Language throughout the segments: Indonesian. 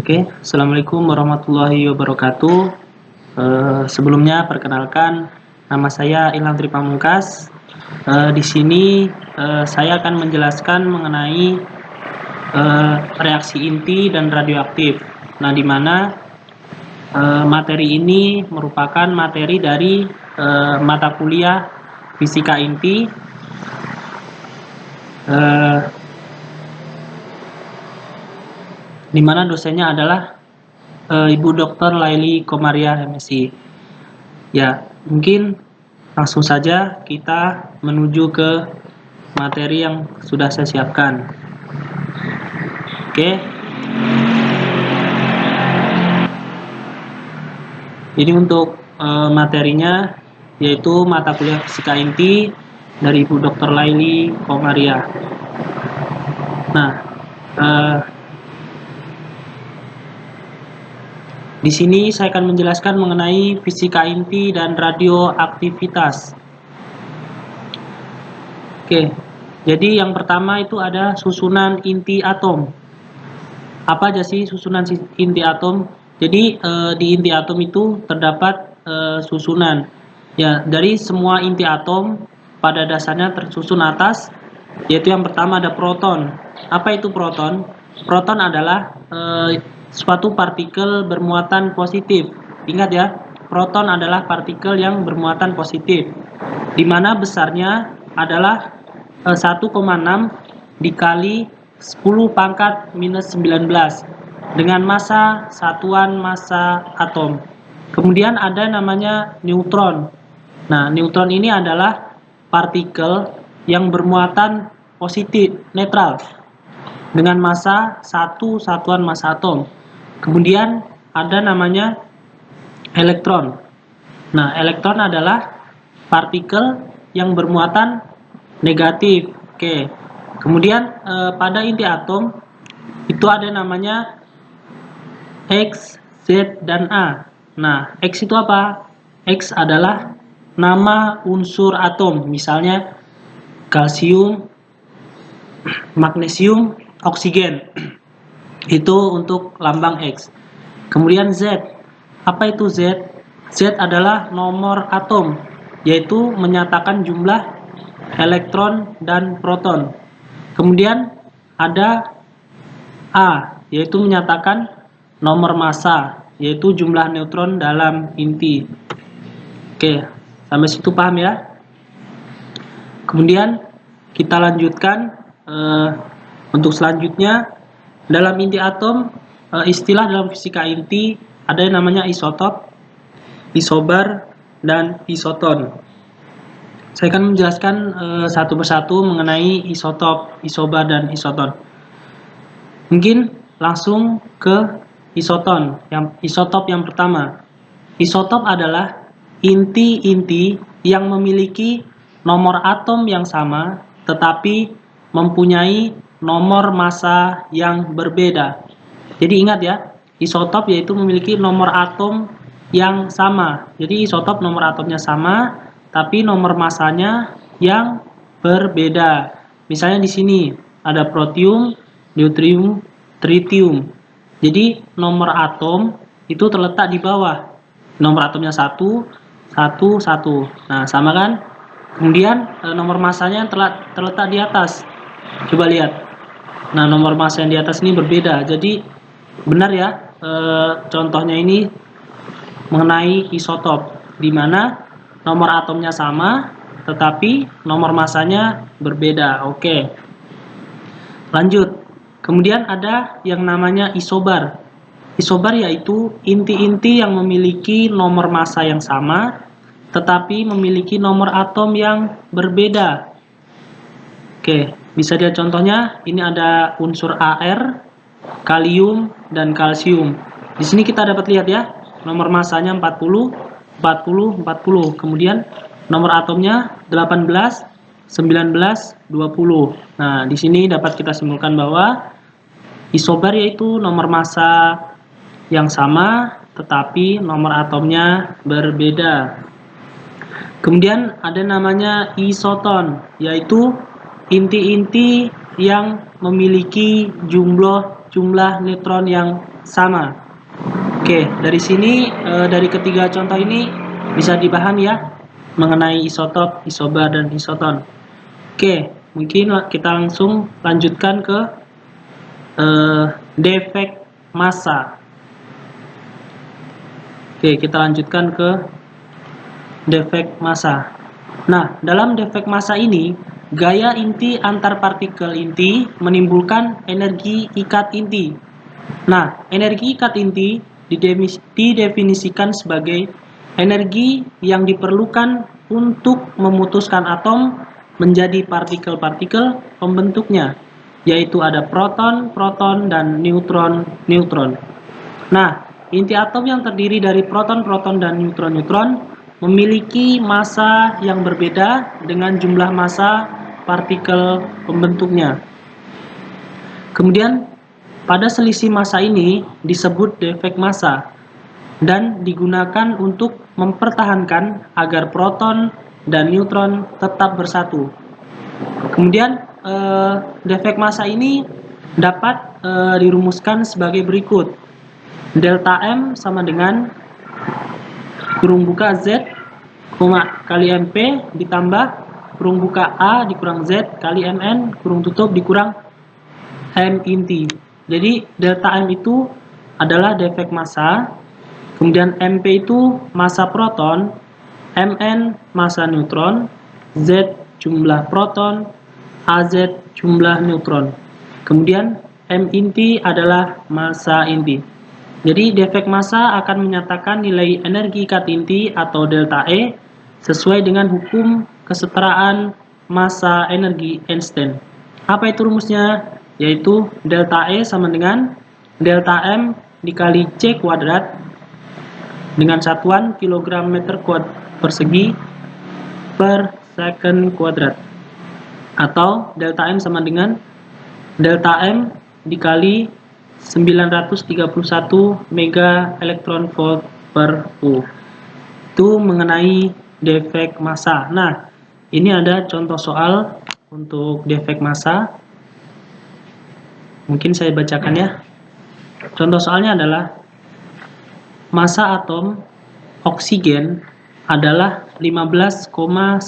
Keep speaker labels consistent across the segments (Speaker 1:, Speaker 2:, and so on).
Speaker 1: Oke, Assalamualaikum warahmatullahi wabarakatuh. Sebelumnya perkenalkan, nama saya Ilham Tri Pamungkas. Di sini saya akan menjelaskan mengenai reaksi inti dan radioaktif. Nah, di mana materi ini merupakan materi dari mata kuliah fisika inti. Di mana dosennya adalah Ibu Dr. Laili Komariah MSI. Ya, mungkin langsung saja kita menuju ke materi yang sudah saya siapkan. Oke. Ini untuk materinya yaitu mata kuliah fisika inti dari Ibu Dr. Laili Komariah. Nah, di sini saya akan menjelaskan mengenai fisika inti dan radioaktivitas. Oke, jadi yang pertama itu ada susunan inti atom. Apa aja sih susunan inti atom? Jadi di inti atom itu terdapat susunan. Ya, dari semua inti atom pada dasarnya tersusun atas, yaitu yang pertama ada proton. Apa itu proton? Proton adalah suatu partikel bermuatan positif. Ingat ya, proton adalah partikel yang bermuatan positif, di mana besarnya adalah 1,6 dikali 10 pangkat minus 19 dengan massa satuan massa atom. Kemudian ada namanya neutron. Nah, neutron ini adalah partikel yang bermuatan positif, netral, dengan massa 1 satuan massa atom. Kemudian ada namanya elektron. Nah, elektron adalah partikel yang bermuatan negatif. Oke. Kemudian pada inti atom itu ada namanya X, Z, dan A. Nah, X itu apa? X adalah nama unsur atom, misalnya kalsium, magnesium, oksigen. Itu untuk lambang X. Kemudian Z. Apa itu Z? Z adalah nomor atom, yaitu menyatakan jumlah elektron dan proton. Kemudian ada A, yaitu menyatakan nomor massa, yaitu jumlah neutron dalam inti. Oke, sampai situ paham ya? Kemudian kita lanjutkan untuk selanjutnya. Dalam inti atom, istilah dalam fisika inti ada yang namanya isotop, isobar, dan isoton. Saya akan menjelaskan satu persatu mengenai isotop, isobar, dan isoton. Mungkin langsung ke isoton, isotop yang pertama. Isotop adalah inti-inti yang memiliki nomor atom yang sama, tetapi mempunyai nomor massa yang berbeda. Jadi ingat ya, isotop yaitu memiliki nomor atom yang sama. Jadi isotop nomor atomnya sama, tapi nomor massanya yang berbeda. Misalnya di sini ada protium, deuterium, tritium. Jadi nomor atom itu terletak di bawah. Nomor atomnya 1, 1, 1. Nah, sama kan? Kemudian nomor massanya terletak di atas. Coba lihat. Nah, nomor massa yang di atas ini berbeda. Jadi benar ya, contohnya ini mengenai isotop, di mana nomor atomnya sama, tetapi nomor massanya berbeda. Oke. Lanjut. Kemudian ada yang namanya isobar. Isobar yaitu inti-inti yang memiliki nomor massa yang sama, tetapi memiliki nomor atom yang berbeda. Oke, bisa lihat contohnya. Ini ada unsur Ar, kalium, dan kalsium. Di sini kita dapat lihat ya, nomor massanya 40, 40, 40. Kemudian nomor atomnya 18, 19, 20. Nah, di sini dapat kita simpulkan bahwa isobar yaitu nomor massa yang sama, tetapi nomor atomnya berbeda. Kemudian ada namanya isoton, yaitu inti-inti yang memiliki jumlah neutron yang sama. Oke, dari sini dari ketiga contoh ini bisa dipahami ya mengenai isotop, isobar, dan isoton. Oke, mungkin kita langsung lanjutkan ke defek massa. Oke, kita lanjutkan ke defek massa. Nah, dalam defek massa ini, gaya inti antar partikel inti menimbulkan energi ikat inti. Nah, energi ikat inti didefinisikan sebagai energi yang diperlukan untuk memutuskan atom menjadi partikel-partikel pembentuknya, yaitu ada proton, proton, dan neutron, neutron. Nah, inti atom yang terdiri dari proton, proton, dan neutron, neutron memiliki massa yang berbeda dengan jumlah massa partikel pembentuknya. Kemudian, pada selisih massa ini disebut defek massa dan digunakan untuk mempertahankan agar proton dan neutron tetap bersatu. Kemudian defek massa ini dapat dirumuskan sebagai berikut. Delta M sama dengan kurung buka Z, kali MP ditambah kurung buka A dikurang Z kali MN kurung tutup dikurang M inti. Jadi delta M itu adalah defek massa, kemudian MP itu massa proton, MN massa neutron, Z jumlah proton, AZ jumlah neutron. Kemudian M inti adalah massa inti. Jadi defek massa akan menyatakan nilai energi ikat inti atau delta E sesuai dengan hukum kesetaraan massa energi Einstein. Apa itu rumusnya? Yaitu delta E sama dengan delta M dikali C kuadrat dengan satuan kilogram meter persegi per second kuadrat, atau delta M sama dengan delta M dikali 931 mega elektron volt per U. Itu mengenai defek massa. Nah, ini ada contoh soal untuk defek massa. Mungkin saya bacakan ya. Contoh soalnya adalah massa atom oksigen adalah 15,995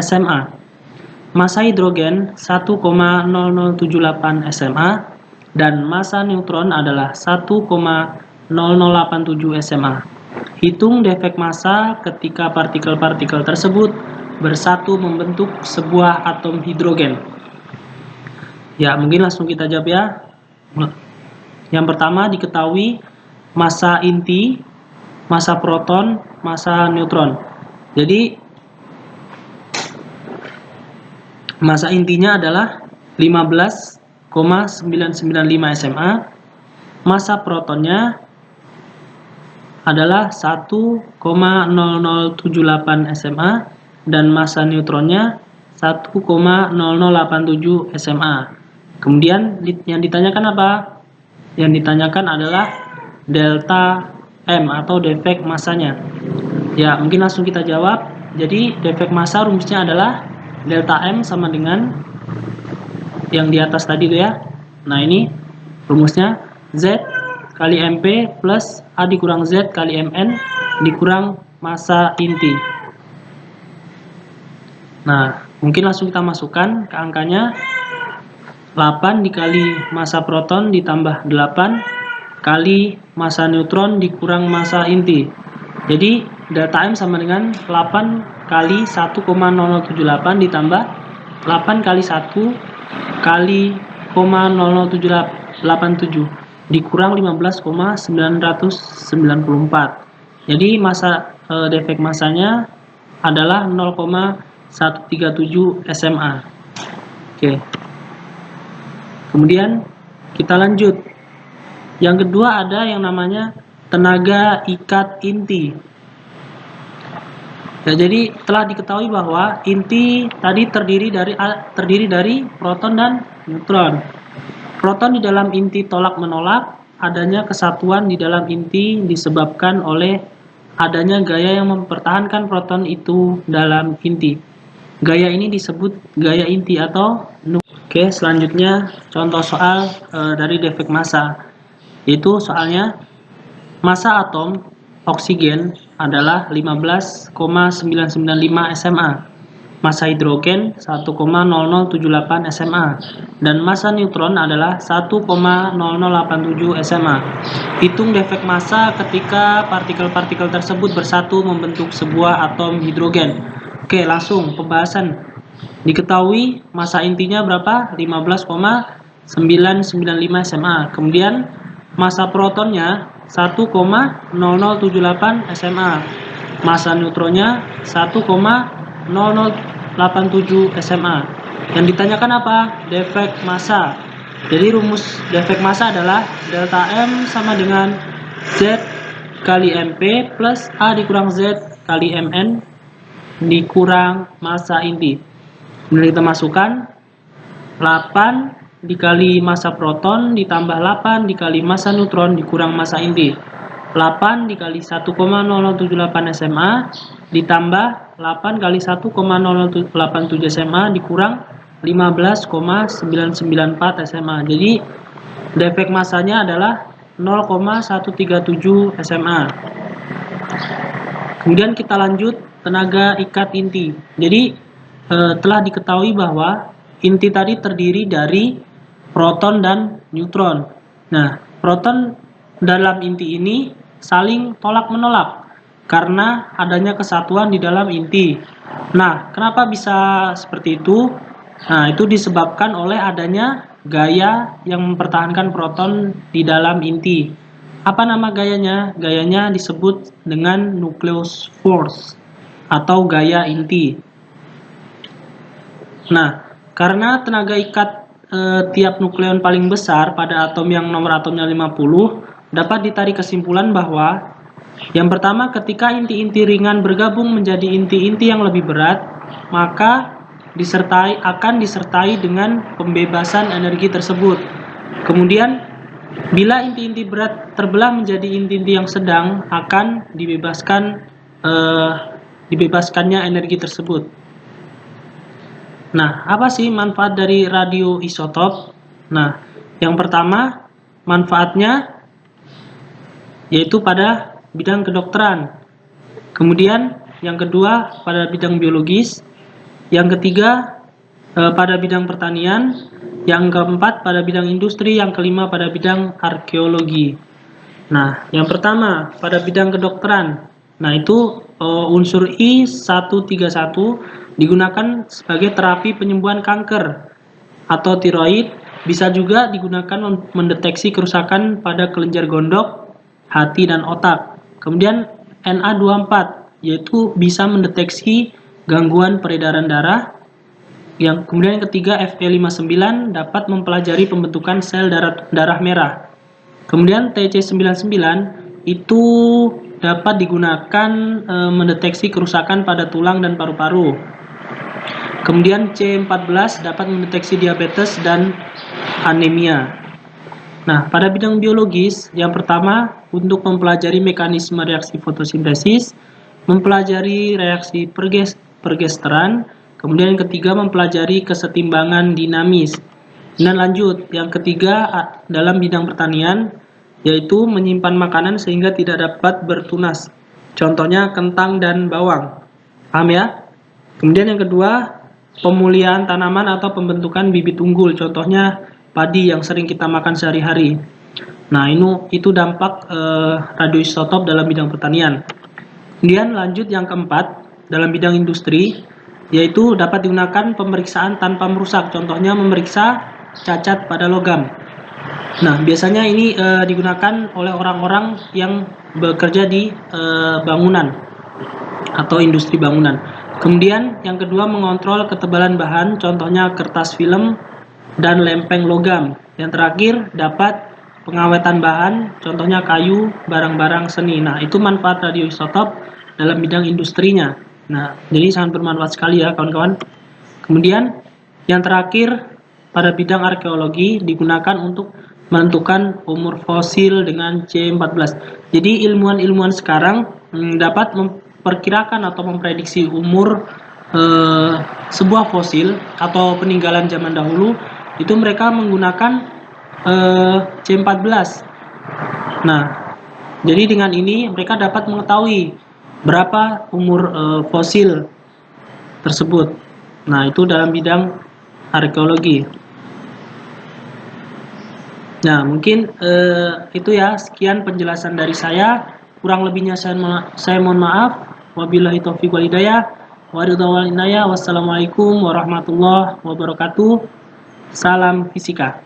Speaker 1: SMA. Massa hidrogen 1,0078 SMA dan massa neutron adalah 1,0087 SMA. Hitung defek massa ketika partikel-partikel tersebut bersatu membentuk sebuah atom hidrogen. Ya, mungkin langsung kita jawab ya. Yang pertama diketahui massa inti, massa proton, massa neutron. Jadi massa intinya adalah 15,995 SMA, massa protonnya adalah 1,0078 SMA, dan massa neutronnya 1,0087 SMA. Kemudian yang ditanyakan apa? Yang ditanyakan adalah delta M atau defek massanya. Ya, mungkin langsung kita jawab. Jadi defek massa rumusnya adalah delta M sama dengan yang di atas tadi tuh ya. Nah, ini rumusnya Z kali MP plus A dikurang Z kali MN dikurang massa inti. Nah, mungkin langsung kita masukkan ke angkanya. 8 dikali massa proton ditambah 8 kali massa neutron dikurang massa inti. Jadi delta M sama dengan 8 kali 1,0078 ditambah 8 kali 1 kali 0,0087 dikurang 15,994. Jadi massa defek massanya adalah 0,137 SMA. Oke. Kemudian kita lanjut. Yang kedua ada yang namanya tenaga ikat inti. Ya, jadi telah diketahui bahwa inti tadi terdiri dari proton dan neutron. Proton di dalam inti tolak menolak, adanya kesatuan di dalam inti disebabkan oleh adanya gaya yang mempertahankan proton itu dalam inti. Gaya ini disebut gaya inti atau Oke, selanjutnya contoh soal dari defek massa. Yaitu soalnya massa atom oksigen adalah 15,995 SMA. Massa hidrogen 1,0078 SMA dan massa neutron adalah 1,0087 SMA. Hitung defek massa ketika partikel-partikel tersebut bersatu membentuk sebuah atom hidrogen. Oke, langsung pembahasan. Diketahui massa intinya berapa? 15,995 SMA. Kemudian massa protonnya 1,0078 SMA. Massa neutronnya 1,0087 SMA. Yang ditanyakan apa? Defek massa. Jadi rumus defek massa adalah delta M sama dengan Z kali MP plus A dikurang Z kali Mn dikurang massa inti. Kemudian kita masukkan 8 dikali massa proton ditambah 8 dikali massa neutron dikurang massa inti. 8 dikali 1,0078 SMA ditambah 8 kali 1,0087 SMA dikurang 15,994 SMA. Jadi defek massanya adalah 0,137 SMA. Kemudian kita lanjut tenaga ikat inti. Jadi telah diketahui bahwa inti tadi terdiri dari proton dan neutron. Nah, proton dalam inti ini saling tolak-menolak karena adanya kesatuan di dalam inti. Nah, kenapa bisa seperti itu? Nah, itu disebabkan oleh adanya gaya yang mempertahankan proton di dalam inti. Apa nama gayanya? Gayanya disebut dengan nucleus force atau gaya inti. Nah, karena tenaga ikat tiap nukleon paling besar pada atom yang nomor atomnya 50, dapat ditarik kesimpulan bahwa yang pertama, ketika inti-inti ringan bergabung menjadi inti-inti yang lebih berat, maka akan disertai dengan pembebasan energi tersebut. Kemudian, bila inti-inti berat terbelah menjadi inti-inti yang sedang, akan dibebaskannya energi tersebut. Nah, apa sih manfaat dari radioisotop? Nah, yang pertama, manfaatnya yaitu pada bidang kedokteran. Kemudian, yang kedua, pada bidang biologis. Yang ketiga, pada bidang pertanian. Yang keempat, pada bidang industri. Yang kelima, pada bidang arkeologi. Nah, yang pertama, pada bidang kedokteran. Nah, itu unsur I131 digunakan sebagai terapi penyembuhan kanker atau tiroid, bisa juga digunakan mendeteksi kerusakan pada kelenjar gondok, hati, dan otak. Kemudian Na24 yaitu bisa mendeteksi gangguan peredaran darah. Kemudian yang ketiga Fe59 dapat mempelajari pembentukan sel darah merah. Kemudian TC99 itu dapat digunakan mendeteksi kerusakan pada tulang dan paru-paru. Kemudian C14 dapat mendeteksi diabetes dan anemia. Nah, pada bidang biologis, yang pertama untuk mempelajari mekanisme reaksi fotosintesis, mempelajari reaksi pergesteran, kemudian yang ketiga mempelajari kesetimbangan dinamis. Dan lanjut, yang ketiga dalam bidang pertanian, yaitu menyimpan makanan sehingga tidak dapat bertunas. Contohnya kentang dan bawang. Paham ya? Kemudian yang kedua, pemulihan tanaman atau pembentukan bibit unggul, contohnya padi yang sering kita makan sehari-hari. Nah, itu dampak radioisotop dalam bidang pertanian. Kemudian lanjut yang keempat, dalam bidang industri, yaitu dapat digunakan pemeriksaan tanpa merusak, contohnya memeriksa cacat pada logam. Nah, biasanya ini digunakan oleh orang-orang yang bekerja di bangunan atau industri bangunan. Kemudian yang kedua mengontrol ketebalan bahan, contohnya kertas film dan lempeng logam. Yang terakhir dapat pengawetan bahan, contohnya kayu, barang-barang seni. Nah, itu manfaat radioisotop dalam bidang industrinya. Nah, jadi sangat bermanfaat sekali ya kawan-kawan. Kemudian yang terakhir pada bidang arkeologi digunakan untuk menentukan umur fosil dengan C14. Jadi ilmuwan-ilmuwan sekarang dapat memperkirakan atau memprediksi umur sebuah fosil atau peninggalan zaman dahulu itu mereka menggunakan C14. Nah, jadi dengan ini mereka dapat mengetahui berapa umur fosil tersebut. Nah, itu dalam bidang arkeologi. Nah, mungkin itu ya, sekian penjelasan dari saya. Kurang lebihnya saya mohon maaf. Wabillahi taufiq wal hidayah. Wassalamualaikum warahmatullahi wabarakatuh. Salam fisika.